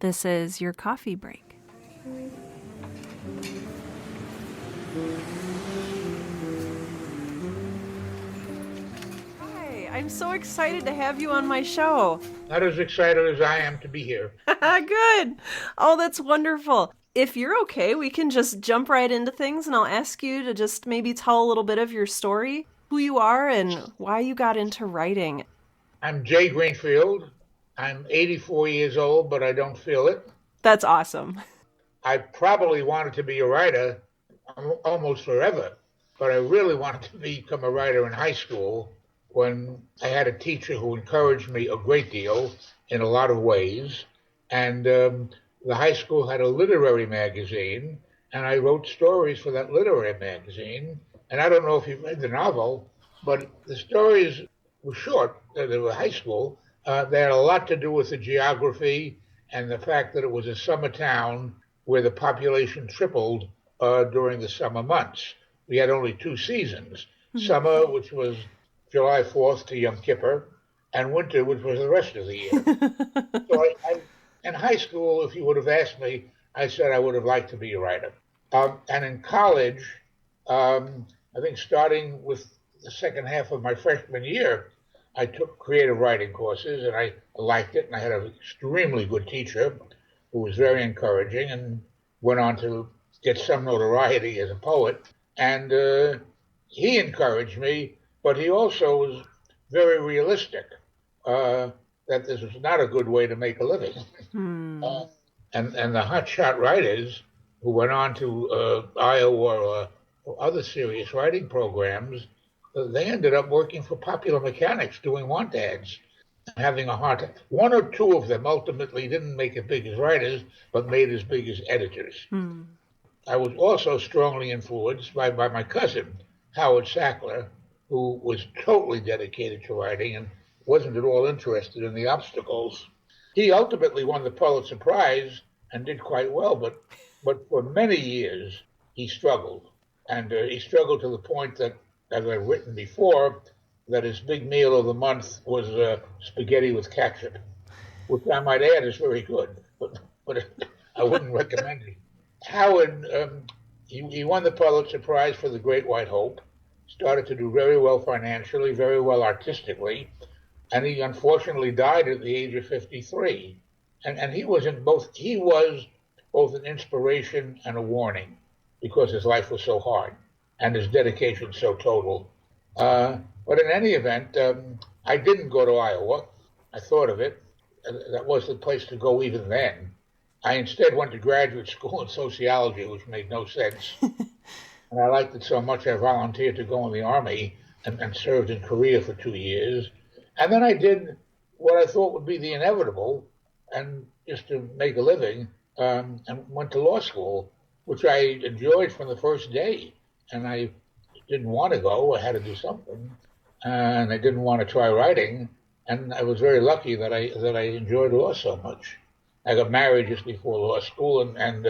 This is your coffee break. Hi, I'm so excited to have you on my show. Not as excited as I am to be here. Good. Oh, that's wonderful. If you're okay, we can just jump right into things and I'll ask you to just maybe tell a little bit of your story, who you are, and why you got into writing. I'm Jay Greenfield. I'm 84 years old, but I don't feel it. That's awesome. I probably wanted to be a writer almost forever, but I really wanted to become a writer in high school when I had a teacher who encouraged me a great deal in a lot of ways. And the high school had a literary magazine, and I wrote stories for that literary magazine. And I don't know if you've read the novel, but the stories were short. They were high school. They had a lot to do with the geography and the fact that it was a summer town where the population tripled during the summer months. We had only two seasons, summer, which was July 4th to Yom Kippur, and winter, which was the rest of the year. So in high school, if you would have asked me, I said I would have liked to be a writer. And in college, I think starting with the second half of my freshman year, I took creative writing courses, and I liked it, and I had an extremely good teacher who was very encouraging and went on to get some notoriety as a poet. And he encouraged me, but he also was very realistic that this was not a good way to make a living. And the hotshot writers who went on to Iowa or other serious writing programs, they ended up working for Popular Mechanics doing want ads, having a hard time. One or two of them ultimately didn't make it big as writers, but made as big as editors. I was also strongly influenced by my cousin, Howard Sackler, who was totally dedicated to writing and wasn't at all interested in the obstacles. He ultimately won the Pulitzer Prize and did quite well, but for many years he struggled. And he struggled to the point that, as I've written before, that his big meal of the month was spaghetti with ketchup, which I might add is very good, but I wouldn't recommend it. Howard, he won the Pulitzer Prize for The Great White Hope, started to do very well financially, very well artistically, and he unfortunately died at the age of 53. And he was both an inspiration and a warning because his life was so hard and his dedication so total. But in any event, I didn't go to Iowa. I thought of it. That was the place to go even then. I instead went to graduate school in sociology, which made no sense. And I liked it so much I volunteered to go in the Army and served in Korea for 2 years. And then I did what I thought would be the inevitable, and just to make a living, and went to law school, which I enjoyed from the first day. And I didn't want to go. I had to do something. And I didn't want to try writing. And I was very lucky that I enjoyed law so much. I got married just before law school, and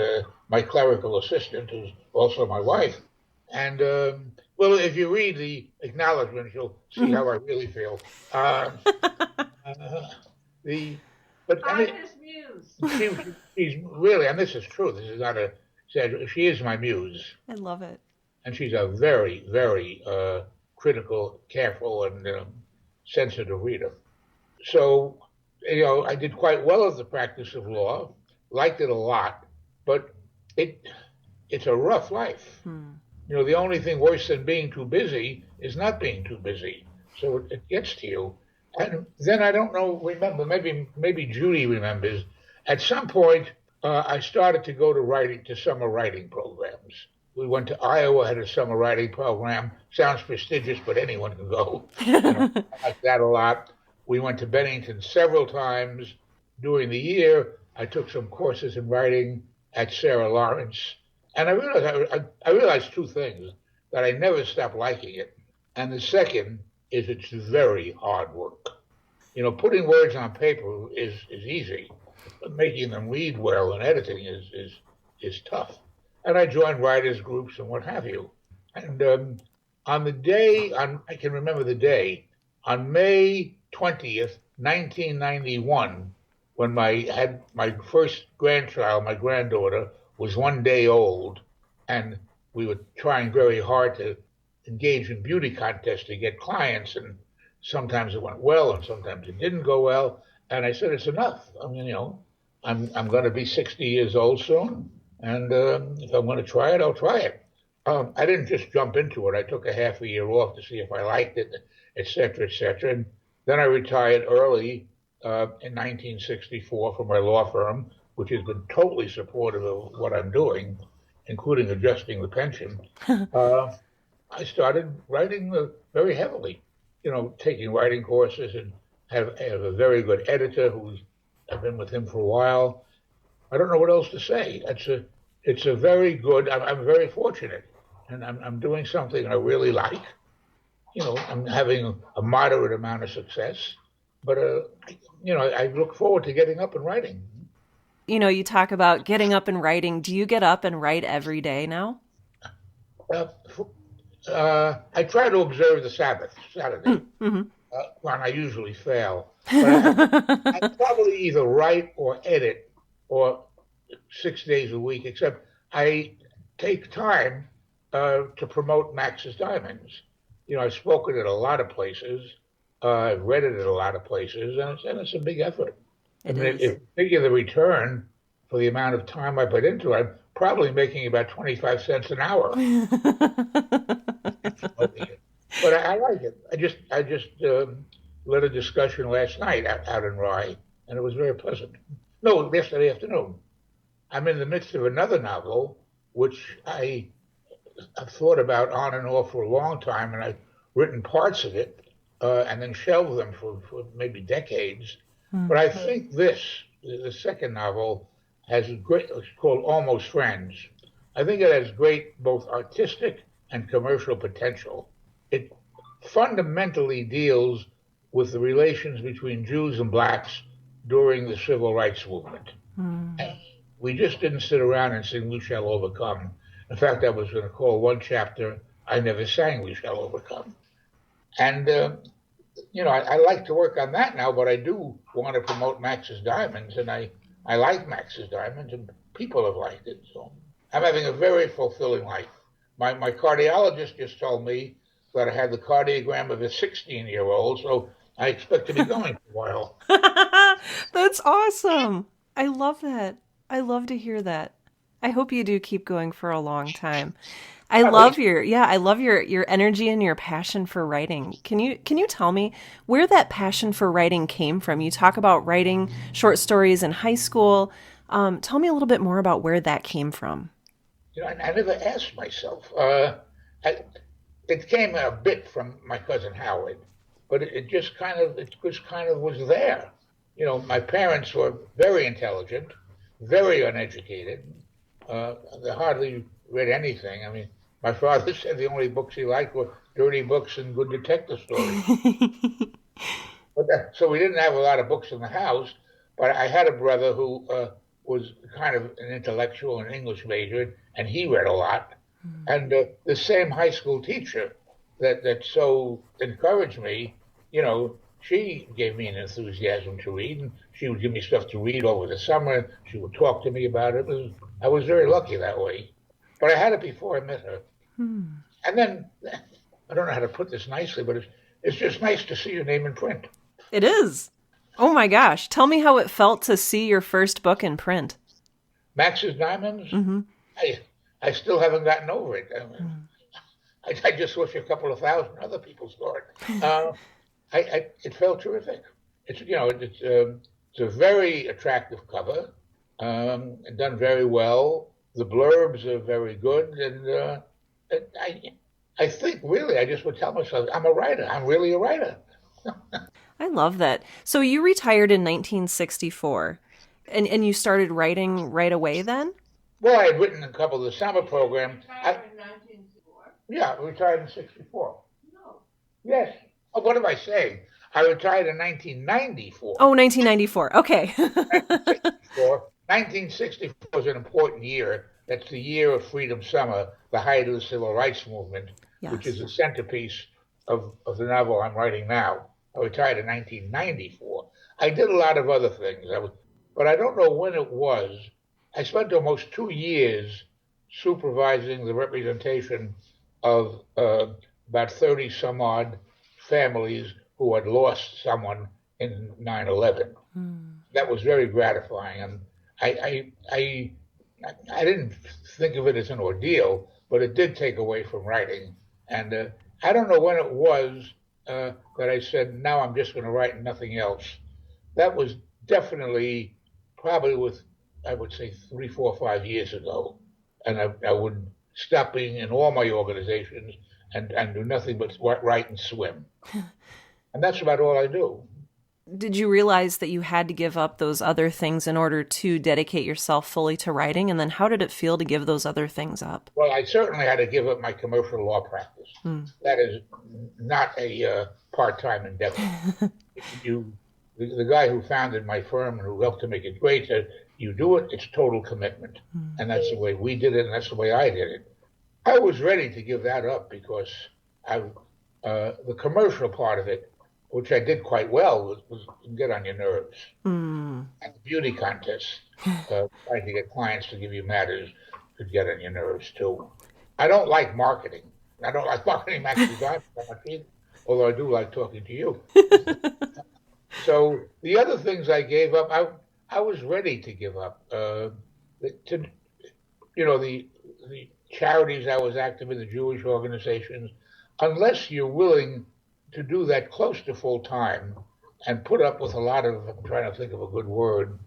my clerical assistant, who's also my wife. And, well, if you read the acknowledgments, you'll see how I really feel. But I'm his muse. She's really, and this is true, this is not a, she is my muse. I love it. And she's a very, very critical, careful, and sensitive reader. So, I did quite well at the practice of law, liked it a lot, but it's a rough life. The only thing worse than being too busy is not being too busy. So it gets to you. And then I don't know, remember, maybe Judy remembers, at some point I started to go to summer writing programs. We went to Iowa, had a summer writing program. Sounds prestigious, but anyone can go. I like that a lot. We went to Bennington several times. During the year, I took some courses in writing at Sarah Lawrence. And I realized two things: that I never stopped liking it, and the second is it's very hard work. Putting words on paper is easy, but making them read well and editing is tough. And I joined writers groups and what have you. And I can remember the day, on May 20th, 1991, when I had my first grandchild, my granddaughter, was 1 day old, and we were trying very hard to engage in beauty contests to get clients, and sometimes it went well, and sometimes it didn't go well. And I said, "It's enough. I mean, I'm going to be 60 years old soon, and if I'm going to try it, I'll try it." I didn't just jump into it. I took a half a year off to see if I liked it, et cetera, et cetera. And then I retired early in 1964 from my law firm, which has been totally supportive of what I'm doing, including adjusting the pension. Uh, I started writing very heavily, taking writing courses, and have a very good editor I've been with him for a while. I don't know what else to say. It's a very good. I'm very fortunate, and I'm doing something I really like. I'm having a moderate amount of success, but I look forward to getting up and writing. You talk about getting up and writing. Do you get up and write every day now? Uh, I try to observe the Sabbath, Saturday, Mm-hmm. when I usually fail. But I probably either write or edit or 6 days a week, except I take time to promote Max's Diamonds. I've spoken at a lot of places, I've read it at a lot of places, and it's a big effort. I It mean, if is. you figure the return for the amount of time I put into it, I'm probably making about 25 cents an hour. But I like it. I just led a discussion last night out in Rye, and it was very pleasant. No, yesterday afternoon. I'm in the midst of another novel, which I've thought about on and off for a long time, and I've written parts of it and then shelved them for maybe decades. But I think the second novel, has great. It's called Almost Friends. I think it has great both artistic and commercial potential. It fundamentally deals with the relations between Jews and blacks during the civil rights movement. Mm. And we just didn't sit around and sing "We Shall Overcome." In fact, I was going to call one chapter "I Never Sang We Shall Overcome." And I like to work on that now, but I do want to promote Max's Diamonds, and I like Max's Diamonds, and people have liked it. So I'm having a very fulfilling life. My cardiologist just told me that I had the cardiogram of a 16-year-old, so I expect to be going for a while. That's awesome. I love that. I love to hear that. I hope you do keep going for a long time. Probably. I love your energy and your passion for writing. Can you tell me where that passion for writing came from? You talk about writing short stories in high school. Tell me a little bit more about where that came from. I never asked myself. I, it came a bit from my cousin Howard, but it just kind of was there. My parents were very intelligent, very uneducated. They hardly read anything. I mean, my father said the only books he liked were dirty books and good detective stories. So we didn't have a lot of books in the house, but I had a brother who was kind of an intellectual and English major, and he read a lot. And the same high school teacher that so encouraged me, she gave me an enthusiasm to read, and she would give me stuff to read over the summer. She would talk to me about it. I was very lucky that way. But I had it before I met her. Hmm. And then, I don't know how to put this nicely, but it's just nice to see your name in print. It is. Oh my gosh. Tell me how it felt to see your first book in print. Max's Diamonds, Hmm. I, I still haven't gotten over it. I just wish a couple of thousand other people saw it. It felt terrific. It's a very attractive cover, done very well. The blurbs are very good, and I think really I just would tell myself I'm a writer. I'm really a writer. I love that. So you retired in 1964 and you started writing right away then? Well, I had written a couple of the summer programs. Retired in 1964? Yeah, I retired in '64. No. Yes. Oh, what am I saying? I retired in 1994. Oh, 1994. Okay. 1964. 1964 was an important year. That's the year of Freedom Summer, the height of the civil rights movement, which is Yes. the centerpiece of the novel I'm writing now. I retired in 1994. I did a lot of other things. but I don't know when it was. I spent almost 2 years supervising the representation of about 30 some odd families who had lost someone in 9/11. Mm. That was very gratifying. And I, I, I didn't think of it as an ordeal, but it did take away from writing. And I don't know when it was that I said, now I'm just going to write and nothing else. That was definitely probably with, I would say, 3, 4, 5 years ago. And I would stop being in all my organizations and do nothing but write and swim. And that's about all I do. Did you realize that you had to give up those other things in order to dedicate yourself fully to writing? And then how did it feel to give those other things up? Well, I certainly had to give up my commercial law practice. Hmm. That is not a part-time endeavor. You, the guy who founded my firm and who helped to make it great said, you do it, it's total commitment. And that's the way we did it, and that's the way I did it. I was ready to give that up because the commercial part of it, which I did quite well, was get on your nerves. Mm. And the beauty contests, trying to get clients to give you matters, could get on your nerves too. I don't like marketing. I don't like marketing magazines, although I do like talking to you. So the other things I gave up, I was ready to give up. To the charities I was active in, the Jewish organizations, unless you're willing to do that close to full time and put up with a lot of, I'm trying to think of a good word,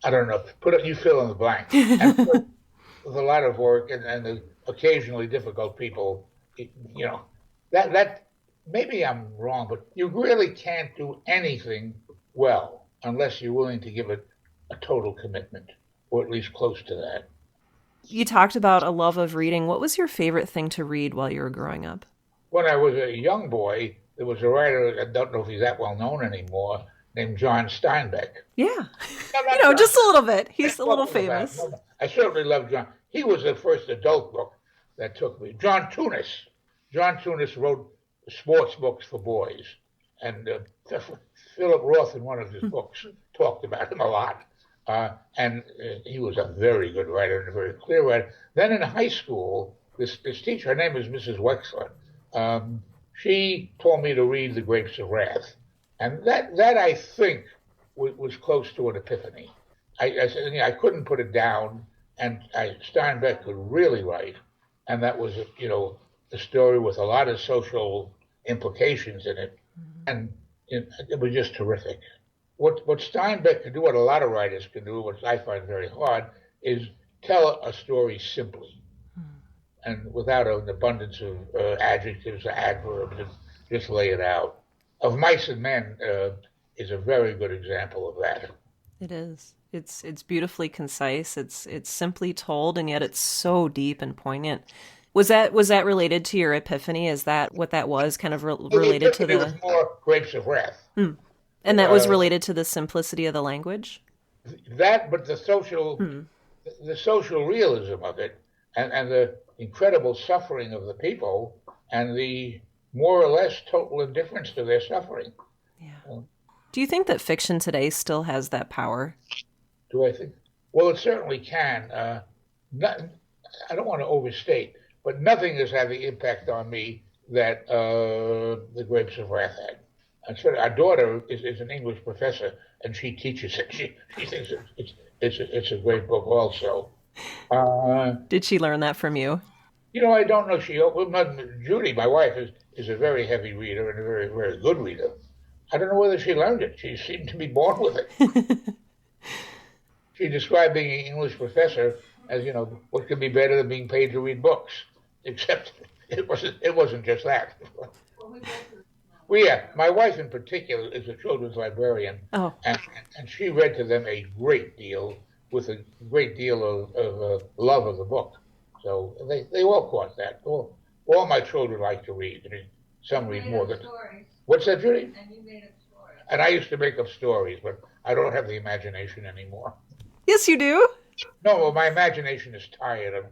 I don't know, you fill in the blank, and put with a lot of work and the occasionally difficult people, that maybe I'm wrong, but you really can't do anything well unless you're willing to give it a total commitment, or at least close to that. You talked about a love of reading. What was your favorite thing to read while you were growing up? When I was a young boy, there was a writer, I don't know if he's that well known anymore, named John Steinbeck. Yeah. No, Just a little bit. He's a little famous. I certainly love John. He was the first adult book that took me. John Tunis. John Tunis wrote sports books for boys. And Philip Roth, in one of his books, talked about him a lot. And he was a very good writer and a very clear writer. Then in high school, this teacher, her name is Mrs. Wexler, she told me to read The Grapes of Wrath. And that I think, was close to an epiphany. I said, I couldn't put it down, and Steinbeck could really write. And that was, a story with a lot of social implications in it. And it was just terrific. What Steinbeck could do, what a lot of writers can do, which I find very hard, is tell a story simply and without an abundance of adjectives or adverbs, and just lay it out. Of Mice and Men is a very good example of that. It is. It's beautifully concise. It's simply told, and yet it's so deep and poignant. Was that related to your epiphany? Is that what that was? Kind of related to the? It was more Grapes of Wrath. And that was related to the simplicity of the language? That, but the social realism of it, and the incredible suffering of the people, and the more or less total indifference to their suffering. Yeah. Do you think that fiction today still has that power? Do I think? Well, it certainly can. I don't want to overstate, but nothing has had the impact on me that The Grapes of Wrath had. Our daughter is an English professor, and she teaches it. She thinks it's a great book also. Did she learn that from you? I don't know. Judy, my wife, is a very heavy reader and a very, very good reader. I don't know whether she learned it. She seemed to be born with it. She described being an English professor as, what could be better than being paid to read books? Except it wasn't just that. Well, yeah, my wife in particular is a children's librarian, and she read to them a great deal, with a great deal of love of the book. So they all caught that. All my children like to read. I mean, some read more than. What's that, Judy? And you made up stories. And I used to make up stories, but I don't have the imagination anymore. Yes, you do. No, well, my imagination is tired.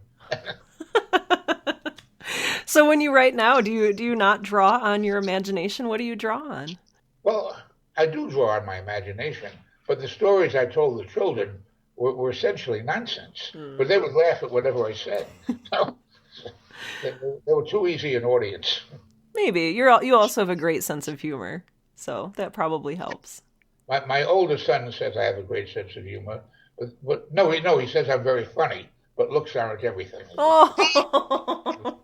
So when you write now, do you not draw on your imagination? What do you draw on? Well, I do draw on my imagination, but the stories I told the children were essentially nonsense. But Mm. they would laugh at whatever I said. So they were too easy an audience. Maybe you also have a great sense of humor, so that probably helps. My older son says I have a great sense of humor, but no, he says I'm very funny, but looks aren't everything. Oh,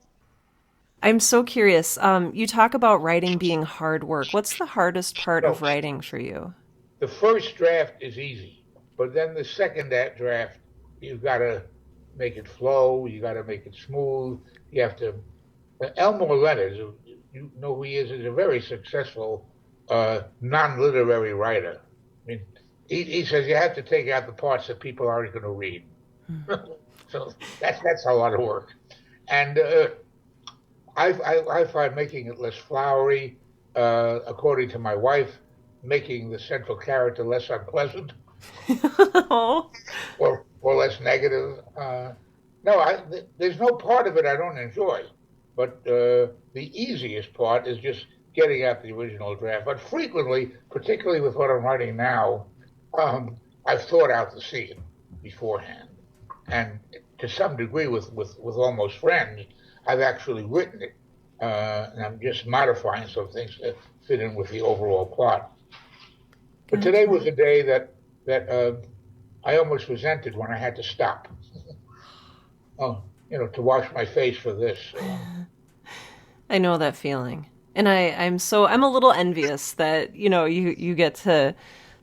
I'm so curious. You talk about writing being hard work. What's the hardest part of No, writing for you? the first draft is easy, but then the second draft, you've got to make it flow. You got to make it smooth. You have to. Elmore Leonard, you know who he is? He's a very successful non-literary writer. I mean, he says you have to take out the parts that people aren't going to read. So that's a lot of work. And I find making it less flowery, according to my wife, making the central character less unpleasant Oh, or less negative. No, there's no part of it I don't enjoy, but the easiest part is just getting out the original draft. But frequently, particularly with what I'm writing now, um, I've thought out the scene beforehand, and to some degree, with almost friends, I've actually written it, and I'm just modifying some things to fit in with the overall plot. But today gotcha. was a day that I almost resented when I had to stop. Oh, to wash my face for this. I know that feeling. And I'm a little envious that, you get to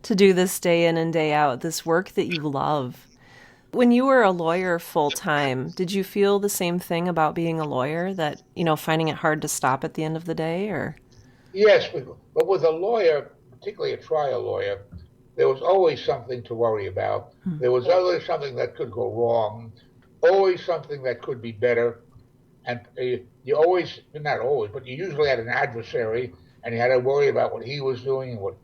do this day in and day out, this work that you love. When you were a lawyer full time, did you feel the same thing about being a lawyer that, finding it hard to stop at the end of the day or? Yes, but with a lawyer, particularly a trial lawyer, there was always something to worry about. Hmm. There was always something that could go wrong, always something that could be better. And you always, not always, but you usually had an adversary, and you had to worry about what he was doing and what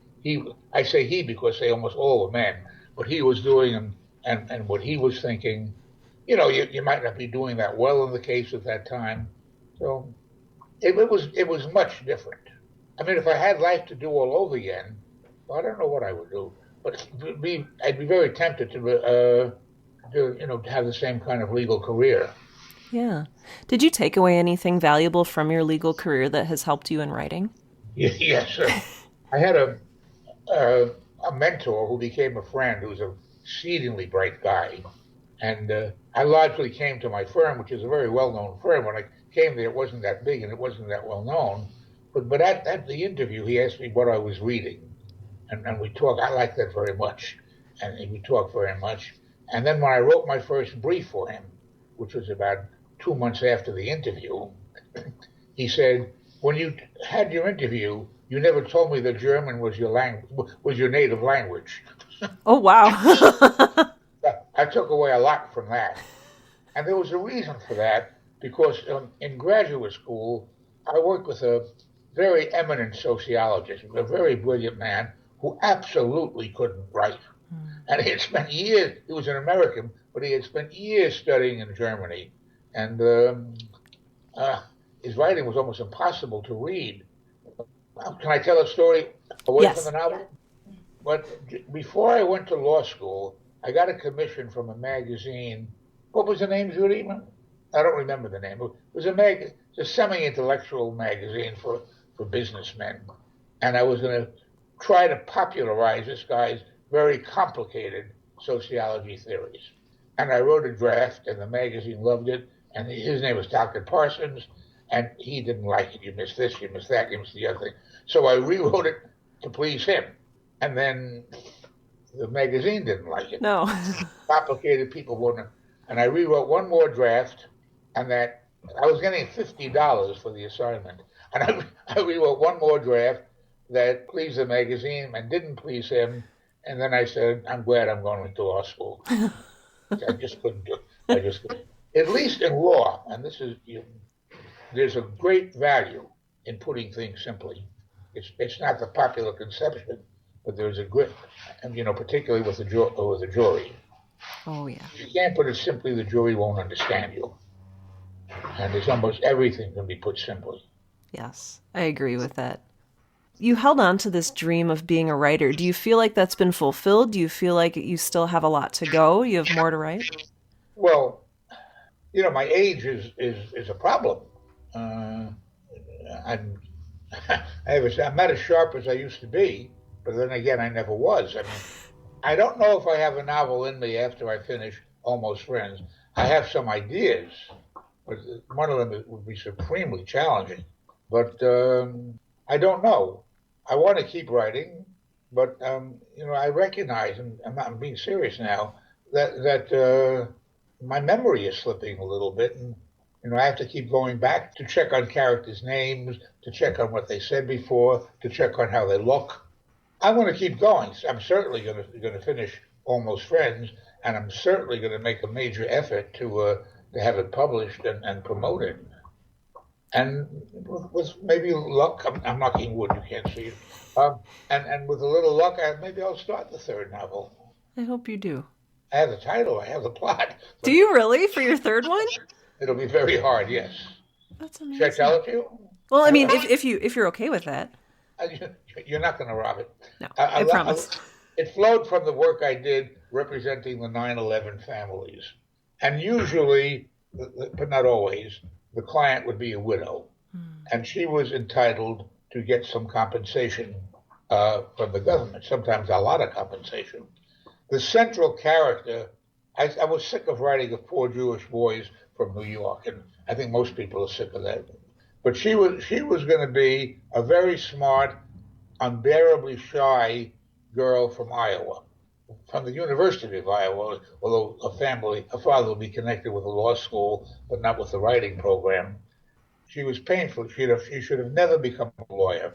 I say he because they almost all were men, what he was doing and what he was thinking. You might not be doing that well in the case at that time. So it was much different. I mean, if I had life to do all over again, well, I don't know what I would do, but I'd be very tempted to have the same kind of legal career. Yeah. Did you take away anything valuable from your legal career that has helped you in writing? Yes, I had a a mentor who became a friend who was a exceedingly bright guy, and I largely came to my firm, which is a very well-known firm. When I came there, it wasn't that big and it wasn't that well known. But at the interview, he asked me what I was reading, and we talked. I liked that very much, and we talked very much. And then when I wrote my first brief for him, which was about 2 months after the interview, he said, "When you had your interview, you never told me that German was your native language." Oh, wow. I took away a lot from that, and there was a reason for that because in graduate school, I worked with a very eminent sociologist, a very brilliant man who absolutely couldn't write. And he had spent years, he was an American, but he had spent years studying in Germany. And uh, his writing was almost impossible to read. Can I tell a story away from the Yes. novel? But before I went to law school, I got a commission from a magazine. What was the name, Judy? I don't remember the name. It was a semi-intellectual magazine for businessmen, and I was going to try to popularize this guy's very complicated sociology theories. And I wrote a draft, and the magazine loved it. And his name was Dr. Parsons, and he didn't like it. You missed this, you missed that, you missed the other thing. So I rewrote it to please him, and then the magazine didn't like it. No. Complicated people wouldn't. And I rewrote one more draft, and that I was getting $50 for the assignment, and I rewrote one more draft that pleased the magazine and didn't please him. And then I said, I'm glad I'm going to law school. I just couldn't do it. I just couldn't. At least in law, and there's a great value in putting things simply. It's not the popular conception, but there's a great, and particularly with the jury. Oh, yeah. If you can't put it simply, the jury won't understand you. And there's almost everything can be put simply. Yes. I agree with that. You held on to this dream of being a writer. Do you feel like that's been fulfilled? Do you feel like you still have a lot to go? You have more to write? Well, my age is a problem. Uh, I'm I'm not as sharp as I used to be, but then again, I never was. I mean, I don't know if I have a novel in me after I finish Almost Friends. I have some ideas, but one of them would be supremely challenging. But I don't know. I want to keep writing, but I recognize, and I'm being serious now, that my memory is slipping a little bit, and I have to keep going back to check on characters' names, to check on what they said before, to check on how they look. I'm going to keep going. I'm certainly going to finish Almost Friends, and I'm certainly going to make a major effort to have it published and promoted. And with maybe luck, I'm knocking wood. You can't see it. And with a little luck, maybe I'll start the third novel. I hope you do. I have the title, I have the plot, Do but you really for your third one? it'll be very hard. Yes. That's Should I tell amazing. it to you? Well, I mean, if you're okay with that. You're not going to rob it. No, I, I I, promise. it flowed from the work I did representing the 9/11 families. And usually, but not always, the client would be a widow. And she was entitled to get some compensation from the government, sometimes a lot of compensation. The central character, I was sick of writing of poor Jewish boys from New York, and I think most people are sick of that. But she was going to be a very smart, unbearably shy girl from Iowa, from the University of Iowa, although her father would be connected with a law school, but not with the writing program. She was painful. She should have never become a lawyer.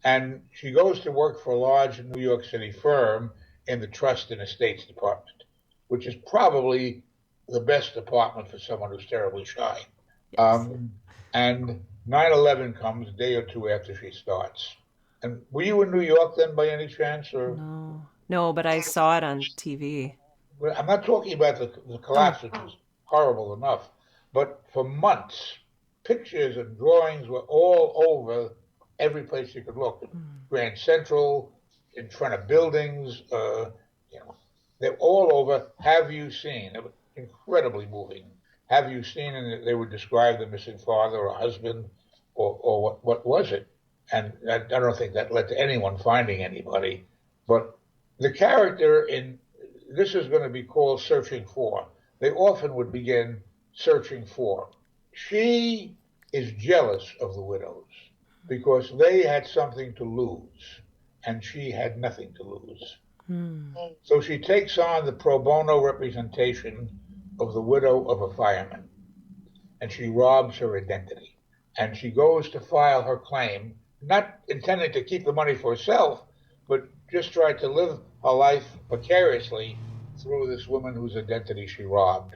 And she goes to work for a large New York City firm in the Trust and Estates Department, which is probably the best department for someone who's terribly shy. Yes. And 9/11 comes a day or two after she starts. And were you in New York then by any chance? Or No. No, but I saw it on TV. well, I'm not talking about the Oh, collapse, which was horrible enough, but for months, pictures and drawings were all over every place you could look. Grand Central, in front of buildings, you know, they're all over. Have you seen? It was incredibly moving. Have you seen? And they would describe the missing father or husband, or what was it? And I don't think that led to anyone finding anybody. But the character in this is going to be called Searching For. They often would begin searching for. She is jealous of the widows because they had something to lose and she had nothing to lose. hmm. So she takes on the pro bono representation of the widow of a fireman and she robs her identity. And she goes to file her claim, not intending to keep the money for herself, but just try to live her life vicariously through this woman whose identity she robbed.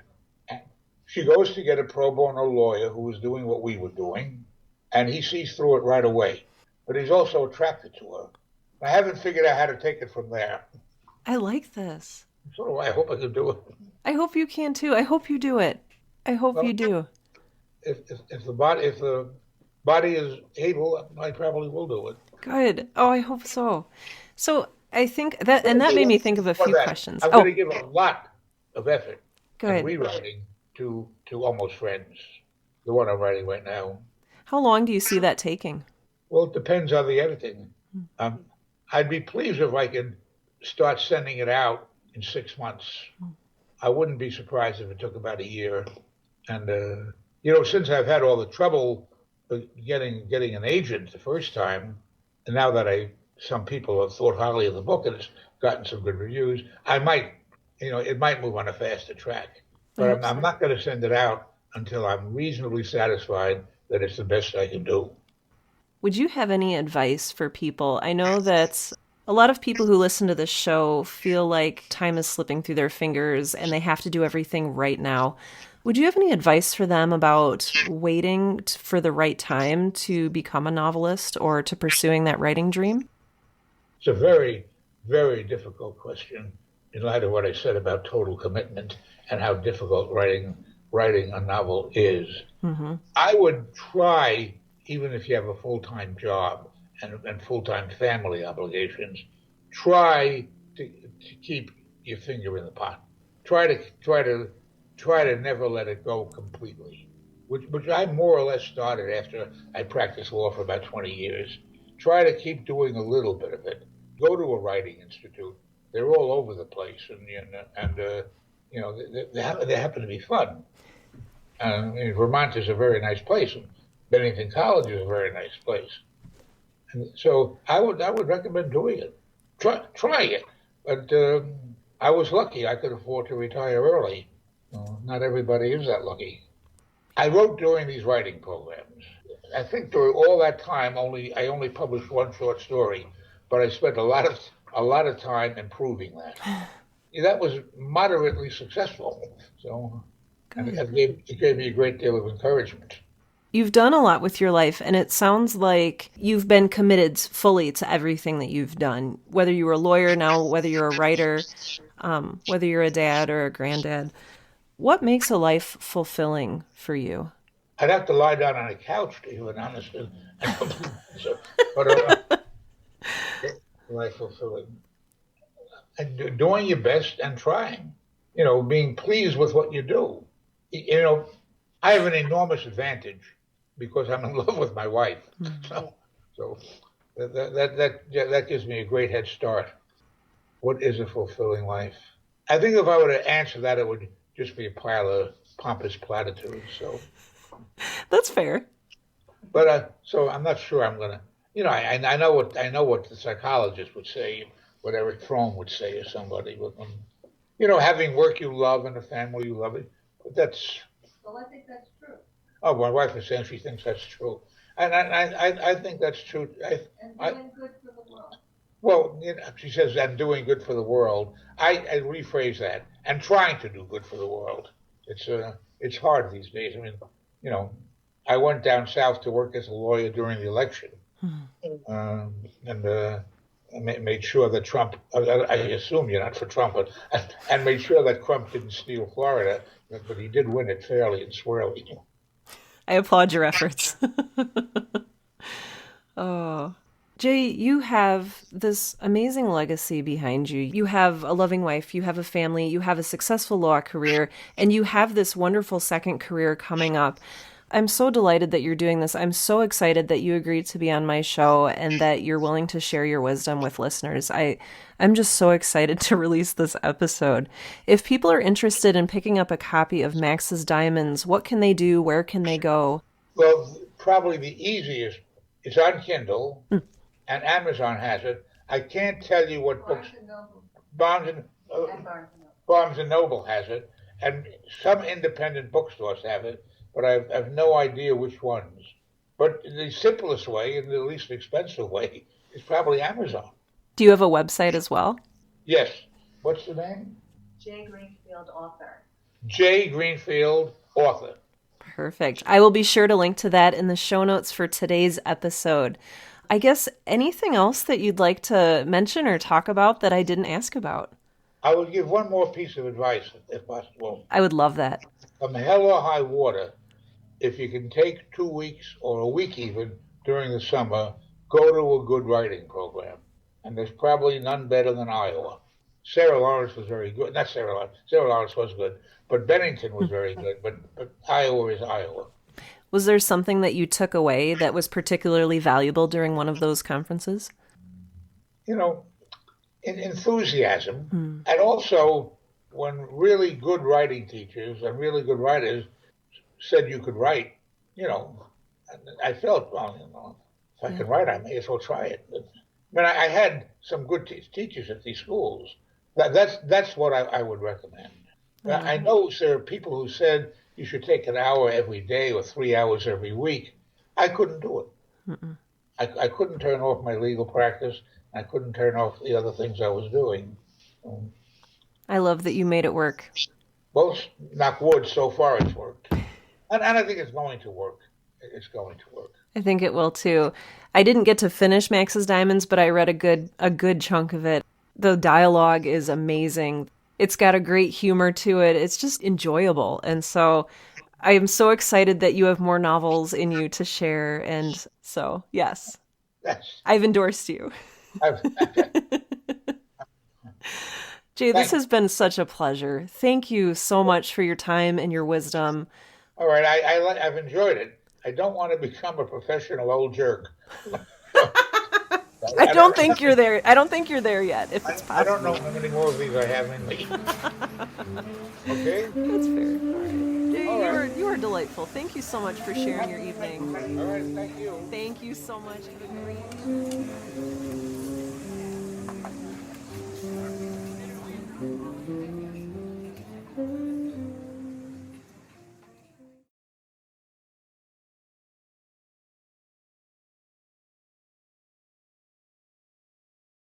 And she goes to get a pro bono lawyer who was doing what we were doing, and he sees through it right away. But he's also attracted to her. I haven't figured out how to take it from there. I like this. So I hope I can do it. I hope you can too. I hope you do it. I hope you Well, do. if the body is able, I probably will do it. Good. Oh, I hope so. So I think that, and that made me think of a For few that, questions. I'm going Oh, to give a lot of effort and good. rewriting to Almost Friends, the one I'm writing right now. How long do you see that taking? Well, it depends on the editing. Um, I'd be pleased if I could start sending it out in 6 months. I wouldn't be surprised if it took about a year. And since I've had all the trouble getting an agent the first time, and now that some people have thought highly of the book and it's gotten some good reviews, I might, it might move on a faster track. I But hope I'm so. not going to send it out until I'm reasonably satisfied that it's the best I can do. Would you have any advice for people? I know that a lot of people who listen to this show feel like time is slipping through their fingers and they have to do everything right now. Would you have any advice for them about waiting for the right time to become a novelist or to pursuing that writing dream? It's a very, very difficult question in light of what I said about total commitment and how difficult writing a novel is. Mm-hmm. I would try, even if you have a full-time job, and full-time family obligations, try to keep your finger in the pot. Try to never let it go completely. Which I more or less started after I practiced law for about 20 years. Try to keep doing a little bit of it. Go to a writing institute. They're all over the place, and they happen to be fun. Vermont is a very nice place, and Bennington College is a very nice place. And so I would recommend doing it. Try it. But I was lucky. I could afford to retire early. Not everybody is that lucky. I wrote during these writing programs. I think during all that time, I only published one short story, but I spent a lot of time improving that. That was moderately successful. So, and it gave me a great deal of encouragement. You've done a lot with your life, and it sounds like you've been committed fully to everything that you've done, whether you were a lawyer now, whether you're a writer, whether you're a dad or a granddad. What makes a life fulfilling for you? I'd have to lie down on a couch to even understand. So, but life fulfilling. And doing your best and trying. Being pleased with what you do. I have an enormous advantage because I'm in love with my wife. So that gives me a great head start. What is a fulfilling life? I think if I were to answer that, it would just be a pile of pompous platitudes. So That's fair. But so I'm not sure I'm gonna. I know what the psychologist would say, what Eric Fromm would say to somebody. But having work you love and a family you love, but that's. Well, I think that's true. Oh, my wife is saying she thinks that's true, and I think that's true. And I doing good for the world. Well, she says I'm doing good for the world. I rephrase that and trying to do good for the world. It's hard these days. I mean, you know, I went down south to work as a lawyer during the election, and made sure that Trump. I assume you're not for Trump, but and made sure that Trump didn't steal Florida, but he did win it fairly and squarely. I applaud your efforts. Oh. Jay, you have this amazing legacy behind you. You have a loving wife, you have a family, you have a successful law career, and you have this wonderful second career coming up. I'm so delighted that you're doing this. I'm so excited that you agreed to be on my show and that you're willing to share your wisdom with listeners. I'm just so excited to release this episode. If people are interested in picking up a copy of Max's Diamonds, what can they do? Where can they go? Well, probably the easiest. It's on Kindle, and Amazon has it. I can't tell you what books. Barnes and Barnes and Noble has it, and some independent bookstores have it, but I have no idea which ones. But the simplest way and the least expensive way is probably Amazon. Do you have a website as well? Yes. What's the name? J. Greenfield, author. J. Greenfield, author. Perfect. I will be sure to link to that in the show notes for today's episode. I guess anything else that you'd like to mention or talk about that I didn't ask about? I would give one more piece of advice, if possible. I would love that. From hell or high water, if you can take 2 weeks or a week even during the summer, go to a good writing program. And there's probably none better than Iowa. Sarah Lawrence was very good. Not Sarah Lawrence. Sarah Lawrence was good. But Bennington was very good. But Iowa is Iowa. Was there something that you took away that was particularly valuable during one of those conferences? Enthusiasm. And also, when really good writing teachers and really good writers said you could write, I felt, well, if I can write, I may as well try it. I had some good teachers at these schools. That's what I would recommend. Mm-hmm. I know there are people who said you should take an hour every day or 3 hours every week. I couldn't do it. I couldn't turn off my legal practice. I couldn't turn off the other things I was doing. I love that you made it work. Well, knock wood, so far it's worked. And I think it's going to work. It's going to work. I think it will too. I didn't get to finish Max's Diamonds, but I read a good chunk of it. The dialogue is amazing. It's got a great humor to it. It's just enjoyable. And so I am so excited that you have more novels in you to share. And so, yes. That's, I've endorsed you. I've, Jay, this thank. has been such a pleasure. Thank you so much for your time and your wisdom. All right, I've enjoyed it. I don't want to become a professional old jerk. I I don't don't. think you're there. I don't think you're there yet, if it's I don't know possible. how many more of these I have in me. Okay. That's fair. All right. All Jay, right. you are delightful. Thank you so much for sharing your evening. All right. Thank you. Thank you so much. Have a great